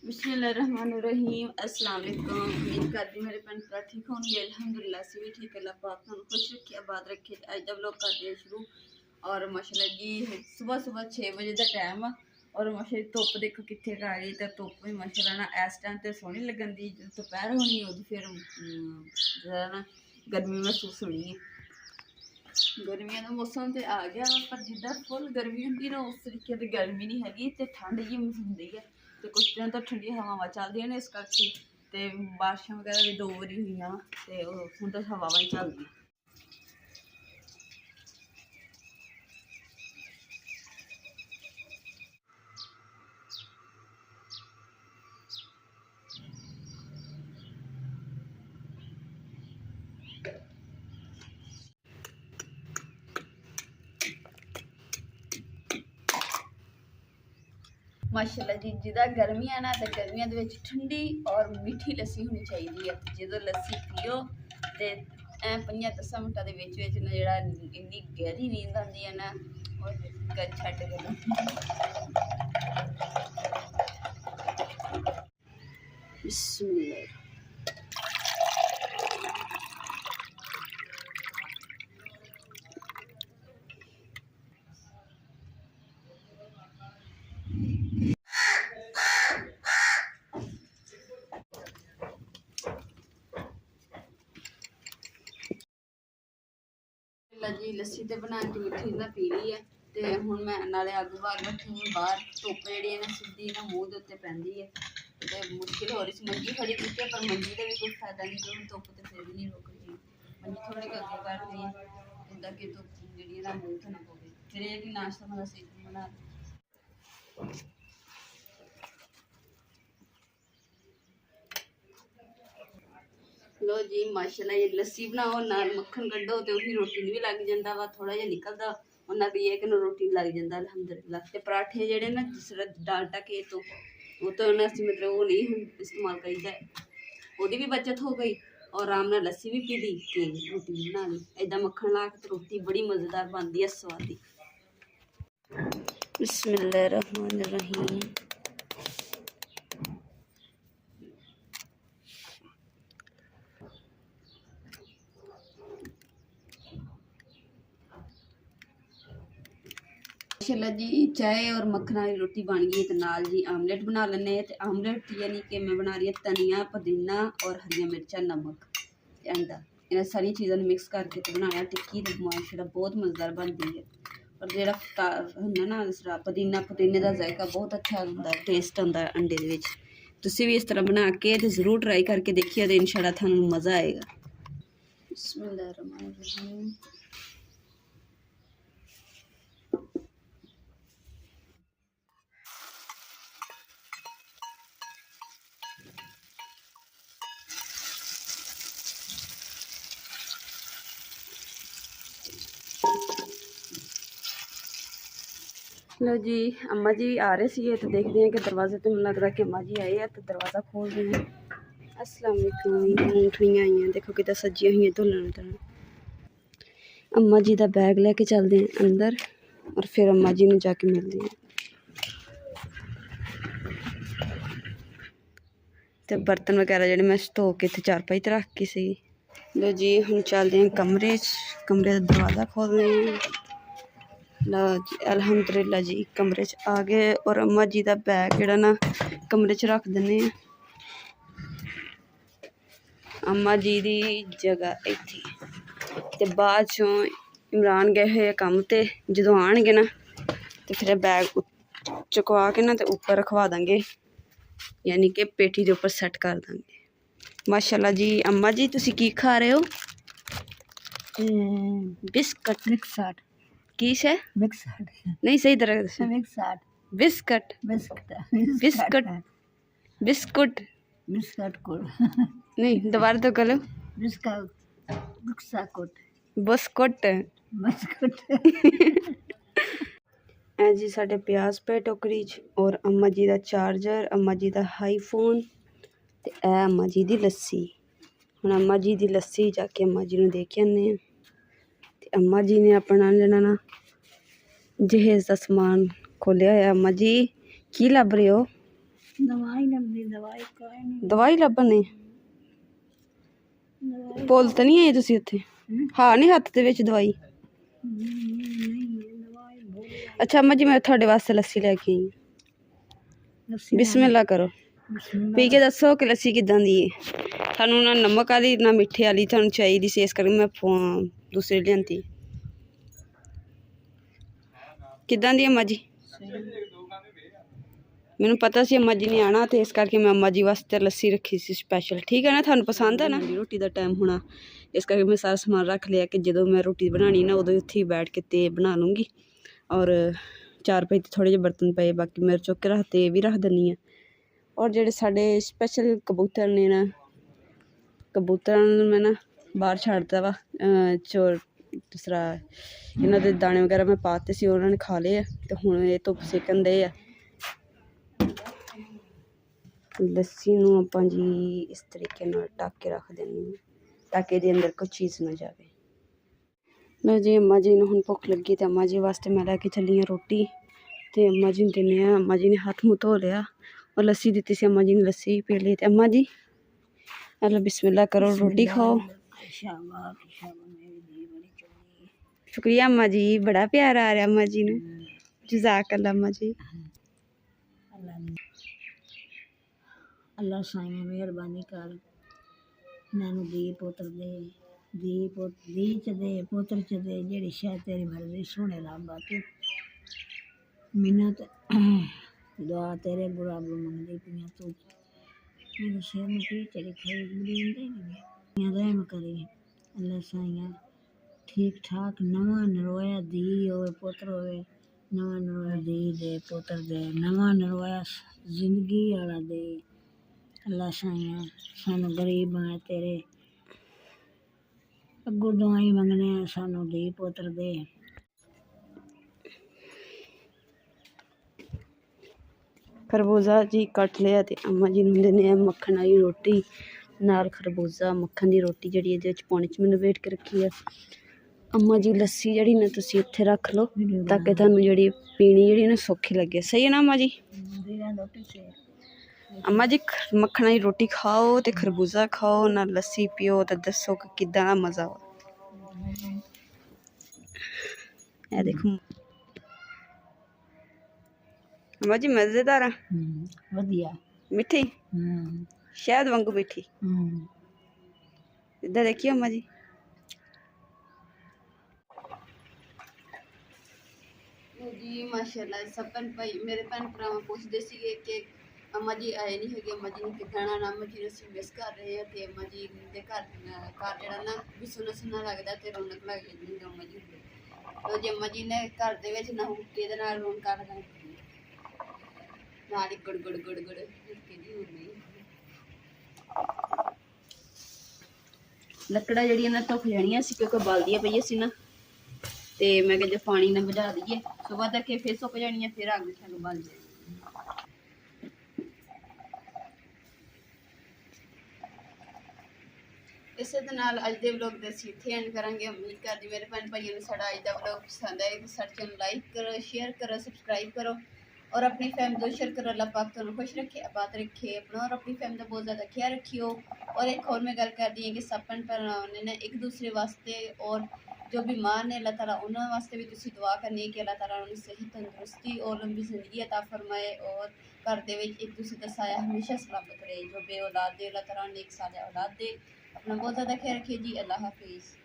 बिस्मिल्लाहिर्रहमानिर्रहीम अस्सलाम वालेकुम। उम्मीद करती मेरे भैन भरा ठीक होंगे। अल्हम्दुलिल्लाह से भी ठीक। अल्लाह पाक तुम खुश रखे आबाद रखे। अज का व्लॉग कर दिया शुरू। और माशाल्लाह जी सुबह सुबह 6 बजे का टाइम आ और माशाल्लाह धुप्प देखो कितने आ गई। तो धुप्प भी माशाल्लाह ना इस टाइम तो सोहनी लगन दी, दोपहर होनी उदी फिर ज़रा ना गर्मी महसूस होनी है। गर्मियों का मौसम तो आ गया पर जिदा फुल गर्मी होंगी ना उस तरीके की गर्मी नहीं हैगी, तो ठंड जी होंगी है। तो कुछ दिन तो ठंडी हवावां चलदियां ने, इस करके ते बारिशां वगैरह भी 2 बारी हुई ते हुण तो हवावां चलदियां। माशाल्लाह जी जिदा गर्मियां ना तो गर्मियों के ठंडी और मीठी लस्सी होनी चाहिए है। जो लस्सी पियो तो 5-10 मिनटा के जो इन्नी गहरी नींद आती है ना और छड्ड बिस्मिल्लाह। जी लस्सी तो बना के मिठी ना पी ली है। तो हुण मैं नाले अग बाल बैठी हूँ बाहर धुप्प जी ना सीधी ना मूँह के उत्ते पैंदी है। तो मुश्किल हो रही मंजी खड़ी की पर मंजी का भी कोई फायदा नहीं क्योंकि धुप्प तो फिर भी नहीं रुक रही। मंजी थोड़ी अगे कर दी इदा कि धुप्प जी ना मूँह तो ना पवे। फिर यह कि नाश्ता मैं सीधी बना लो जी। माशाल्लाह ये लस्सी बनाओ नाल मक्खन कड्डो तो उसी रोटी भी लग जाता वा, थोड़ा जिहा निकलदा उन्ना भी एक रोटी लग जाता अल्हम्दुलिल्लाह। ते पराठे जेडे ना जिस डालडा घी तो वो तो मतलब वो नहीं इस्तेमाल करीदा, वो भी बचत हो गई और आराम नाल लस्सी भी पी ली ते रोटी भी बना ली। इदा मक्खन ला के रोटी बड़ी मज़ेदार बनती है, स्वादी। बिस्मिल्लाहिर्रहमानिर्रहीम। माशाल्लाह जी चाय और मक्खन वाली रोटी बन गई। तो नाल जी आमलेट बना लेने। तो आमलेट यानी कि मैं बना रही है धनिया पुदीना और हरिया मिर्चा नमक अंडा, इन सारी चीज़ों मिक्स करके तो बनाना टिक्की। तो माशाल्लाह बहुत मज़ेदार बनती है। और जोड़ा होंदा ना दूसरा पुदीना पुदीने का जायका बहुत अच्छा होंदा, टेस्ट आता है अंडे दे विच। तुसीं भी इस तरह बना के तो जरूर ट्राई करके देखिए तो इंशाल्लाह थानू मज़ा आएगा। बिस्मिल्लाहिर्रहमानिर्रहीम। लो जी अम्मा जी आ रहे थे तो देखते हैं कि दरवाजे तो मुझे लग रहा है कि अम्मा जी आए हैं। तो दरवाज़ा खोल रहे हैं। अस्सलाम वालेकुम। मूंगफलियाँ आई हैं देखो कितना सजिया हुई धुलन तरह। अम्मा जी का बैग लेके चलते हैं अंदर और फिर अम्मा जी ने जाके मिलते हैं। तो बर्तन वगैरह जो मैं धो के इतने चारपाई ते रख के सी। लो जी हम चलते हैं कमरे का दरवाज़ा खोल रहे हैं। लो जी अल्हम्दुलिल्लाह जी कमरे आ गए और अम्मा जी का बैग जोड़ा ना कमरे रख देने। अम्मा जी की जगह इत्थे ते बाद चों इमरान गए हुए कम ते जो आएंगे ना तो फिर बैग चुकवा के ना तो ऊपर रखवा देंगे, यानी कि पेठी के ऊपर सैट कर देंगे। माशाल्लाह जी अम्मा जी तुसी की खा रहे हो? बिस्कट मिक्सड की है मिक्सड नहीं सही तरह से mixed biscuit biscuit biscuit biscuit biscuit को नहीं दोबारा तो करो बिस्कट बिस्कुट बिस्कुट बिस्कुट ऐ जी साढ़े प्याज पे टोकरी च और अम्मा जी का चार्जर, अम्मा जी का आईफोन ते ऐ अम्मा जी की लस्सी। हुण अम्मा जी की लस्सी जाके अम्मा जी नूं दे के आने ते अम्मा जी ने अपना जेह्ड़ा ना जहेज का समान खोलिया होया। अम्मा जी की लभ रहे हो? दवाई लभदी दवाई कोई नहीं ਦਵਾਈ ਲੱਭਣੀ दवाई ਪੁੱਲ ਤਾਂ ਨਹੀਂ ਆਏ ਤੁਸੀਂ ਉੱਥੇ ਹਾਂ ਨਹੀਂ ਹੱਥ ਦੇ ਵਿੱਚ ਦਵਾਈ नहीं दवाई भूल ਅੱਛਾ ਅੰਮਾ ਜੀ ਮੈਂ ਤੁਹਾਡੇ ਵਾਸਤੇ ਲੱਸੀ ਲੈ ਕੇ ਆਈ लस्सी ਬਿਸਮਿਲ੍ਲਾ ਕਰੋ बिस्मिल्लाह ਪੀ ਕੇ ਦੱਸੋ ਕਿ ਲੱਸੀ ਕਿੱਦਾਂ ਦੀ ਹੈ ਤੁਹਾਨੂੰ ਨਾ ਨਮਕ ਵਾਲੀ ਨਾ ਮਿੱਠੇ ਵਾਲੀ ਤੁਹਾਨੂੰ ਚਾਹੀਦੀ ਸੀ ਇਸ ਕਰਕੇ ਮੈਂ ਦੂਸਰੀ ਲਿਆਂਦੀ ਕਿੱਦਾਂ ਦੀ ਅੰਮਾ ਜੀ ਮੈਨੂੰ ਪਤਾ ਸੀ ਅੰਮਾ ਜੀ ਨੇ ਆਣਾ ਤੇ ਇਸ ਕਰਕੇ ਮੈਂ ਅੰਮਾ ਜੀ ਵਾਸਤੇ ਲੱਸੀ ਰੱਖੀ ਸੀ ਸਪੈਸ਼ਲ ਠੀਕ ਹੈ ਨਾ ਤੁਹਾਨੂੰ ਪਸੰਦ ਹੈ ਨਾ ਰੋਟੀ ਦਾ ਟਾਈਮ ਹੋਣਾ ਇਸ ਕਰਕੇ ਮੈਂ ਸਾਰਾ ਸਮਾਨ ਰੱਖ ਲਿਆ ਕਿ ਜਦੋਂ ਮੈਂ ਰੋਟੀ ਬਣਾਉਣੀ ਨਾ ਉਦੋਂ ਉੱਥੇ ਹੀ ਬੈਠ ਕੇ ਤੇ ਬਣਾ ਲੂੰਗੀ ਔਰ ਚਾਰ ਪਈ ਤੇ ਥੋੜੇ ਜਿਹੇ ਬਰਤਨ ਪਏ ਬਾਕੀ ਮੈਂ ਚੁੱਕ ਕੇ ਰੱਖਤੇ ਇਹ ਵੀ ਰੱਖ ਦਿੰਦੀ ਹਾਂ ਔਰ ਜਿਹੜੇ ਸਾਡੇ ਸਪੈਸ਼ਲ ਕਬੂਤਰ ਨੇ ਨਾ ਕਬੂਤਰਾਂ ਨੂੰ ਮੈਂ ਨਾ ਬਾਹਰ ਛੱਡਦਾ ਵਾ ਚੋਰ ਦੂਸਰਾ ਇਹਨਾਂ ਦੇ ਦਾਣੇ ਵਗੈਰਾ ਮੈਂ ਪਾਤੇ ਸੀ ਉਹਨਾਂ ਨੇ ਖਾ ਲਏ ਆ ਤੇ ਹੁਣ ਇਹ ਧੁੱਪ ਸੇਕਣ ਦੇ ਆ ਲੱਸੀ ਨੂੰ ਆਪਾਂ ਜੀ ਇਸ ਤਰੀਕੇ ਨਾਲ ਢੱਕ ਕੇ ਰੱਖ ਦਿੰਦੇ ਹਾਂ ਤਾਂ ਕਿ ਇਹਦੇ ਅੰਦਰ ਕੋਈ ਚੀਜ਼ ਨਾ ਜਾਵੇ ਲਓ ਜੀ ਅੰਮਾ ਜੀ ਨੂੰ ਹੁਣ ਭੁੱਖ ਲੱਗੀ ਤੇ ਅੰਮਾ ਜੀ ਵਾਸਤੇ ਮੈਂ ਲੈ ਕੇ ਚੱਲੀ ਹਾਂ ਰੋਟੀ ਤੇ ਅੰਮਾ ਜੀ ਨੂੰ ਦਿੰਦੇ ਹਾਂ ਅੰਮਾ ਜੀ ਨੇ ਹੱਥ ਮੂੰਹ ਧੋ ਲਿਆ ਔਰ ਲੱਸੀ ਦਿੱਤੀ ਸੀ ਅੰਮਾ ਜੀ ਨੇ ਲੱਸੀ ਪੀ ਲਈ ਤੇ ਅੰਮਾ ਜੀ ਅੱਲਾ ਬਿਸਮਿਲ੍ਲਾ ਕਰੋ ਰੋਟੀ ਖਾਓ शाबाश शाबाश मेरी दी बड़ी चोरी शुक्रिया अम्मा जी बड़ा प्यार आ रहा अम्मा जी ने जज़ाक अल्लाह अम्मा जी अल्लाह साईं मेहरबानी कर मैनू दी पुत्र दे दी च दे पुत्र च दे जेड़ी शायद तेरी मर्जी सोने रब्बा तू मिन्नत दुआ तेरे बुरा मंगदी पियां तू मेरे शेर में की चली खाई बुरी रहम करे अल्लाह साईं ठीक ठाक नवा नरोया दी होवे पुत्र होवे नवा नरोया दी दे पुत्र दे नवा नरोया जिंदगी वाला दे अल्लाह साईं सानू गरीब आए तेरे अगों दुआई मंगने सानू दी पुत्र दे खरबूजा जी कट लिया ते अम्मा जी ਨੂੰ ਦਿੰਦੇ ਆ ਮੱਖਣ ਵਾਲੀ ਰੋਟੀ ਨਾਲ ਖਰਬੂਜ਼ਾ ਮੱਖਣ ਦੀ ਰੋਟੀ ਜਿਹੜੀ ਇਹਦੇ ਵਿੱਚ ਪਾਣੀ 'ਚ ਮੈਂ ਲਪੇਟ ਕੇ ਰੱਖੀ ਆ ਅੰਮਾ ਜੀ ਲੱਸੀ ਜਿਹੜੀ ਨਾ ਤੁਸੀਂ ਇੱਥੇ ਰੱਖ ਲਓ ਤਾਂ ਕਿ ਤੁਹਾਨੂੰ ਜਿਹੜੀ ਪੀਣੀ ਜਿਹੜੀ ਨਾ ਸੌਖੀ ਲੱਗੇ ਸਹੀ ਹੈ ਨਾ ਅੰਮਾ ਜੀ ਅੰਮਾ ਜੀ ਮੱਖਣ ਵਾਲੀ ਰੋਟੀ ਖਾਓ ਤੇ ਖਰਬੂਜ਼ਾ ਖਾਓ ਨਾਲ ਲੱਸੀ ਪੀਓ ਤੇ ਦੱਸੋ ਕਿ ਕਿੱਦਾਂ ਦਾ ਮਜ਼ਾ ਆ ਇਹ ਦੇਖੋ ਅੰਮਾ ਜੀ ਮਜ਼ੇਦਾਰ ਆ ਵਧੀਆ ਮਿੱਠੀ ਸ਼ਾਇਦ ਵਾਂਗੂ ਮਿੱਠੀ ਇੱਧਰ ਦੇਖਿਓ ਅੰਮਾ ਜੀ ਜੀ ਮਾਸ਼ਾਅੱਲਾ ਸਭ ਭਾਈ ਮੇਰੇ ਭੈਣ ਭਰਾਵਾਂ ਪੁੱਛਦੇ ਸੀਗੇ ਕਿ ਅੰਮਾ ਜੀ ਆਏ ਨਹੀਂ ਹੈਗੇ ਅੰਮਾ ਜੀ ਨੂੰ ਕਿੱਦਾਂ ਨਾ ਅੰਮਾ ਜੀ ਨੂੰ ਅਸੀਂ ਮਿਸ ਕਰ ਰਹੇ ਆ ਤੇ ਅੰਮਾ ਜੀ ਦੇ ਘਰ ਜਿਹੜਾ ਨਾ ਵੀ ਸੁਣਾ ਸੁਣਾ ਲੱਗਦਾ ਤੇ ਰੌਣਕ ਲੱਗ ਜਾਂਦੀ ਹੈ ਅੰਮਾ ਜੀ ਤੇ ਜੇ ਅੰਮਾ ਜੀ ਨੇ ਘਰ ਦੇ ਵਿੱਚ ਨਾ ਹੁੱਕੇ ਦੇ ਨਾਲ ਰੌਣਕ ਕਰ ਲੈਣੀ ਨਾਲ ਹੀ ਗੜ ਗੜ ਗੜ ਗੜ ਕਿਹਦੀ ਹੁੰਦੀ ਲੱਕੜਾਂ ਜਿਹੜੀਆਂ ਨਾ ਧੁੱਖ ਜਾਣੀਆਂ ਸੀ ਕਿਉਂਕਿ ਬਲਦੀਆਂ ਪਈਆਂ ਸੀ ਨਾ ਤੇ ਮੈਂ ਕਿਹਾ ਜੇ ਪਾਣੀ ਨਾ ਬੁਝਾ ਦਈਏ ਸਵੇਰ ਤੱਕ ਇਹ ਫਿਰ ਸੁੱਕ ਜਾਣੀਆਂ ਫਿਰ ਅੱਗ ਛੱਡ ਬਲ ਜਾਏ ਇਸੇ ਦੇ ਨਾਲ ਅੱਜ ਦੇ ਵਲੌਗ ਦੇ ਅਸੀਂ ਇੱਥੇ ਐਂਡ ਕਰਾਂਗੇ ਉਮੀਦ ਕਰਦੀ ਮੇਰੇ ਭੈਣ ਭਾਈਆਂ ਨੂੰ ਸਾਡਾ ਅੱਜ ਦਾ ਵਲੌਗ ਪਸੰਦ ਆਏ ਤਾਂ ਸਾਡੇ ਚੈਨਲ ਲਾਈਕ ਕਰੋ ਸ਼ੇਅਰ ਕਰੋ ਸਬਸਕ੍ਰਾइब करो और अपनी फैमिली को शेयर करो अल्लाह पाक तुहानू खुश रखे आबाद रखे अपना और अपनी फैमिली का बहुत ज़्यादा ख्याल रखियो और एक और मैं गल कर दी है कि सब भैन भरावां ने एक दूसरे वास्ते और जो बीमार ने अल्लाह ताला उन्होंने वास्ते भी तुसीं दुआ करनी है कि अल्लाह ताला उन्हें सही तंदुरुस्ती और लंबी जिंदगी अता फरमाए और घर दे विच एक दूसरे का साया हमेशा सलामत रहे जो बे औलाद दे अल्लाह ताला उन्हें एक साल औलाद दे अपना बहुत ज़्यादा ख्याल रखिए जी अल्लाह हाफिज़।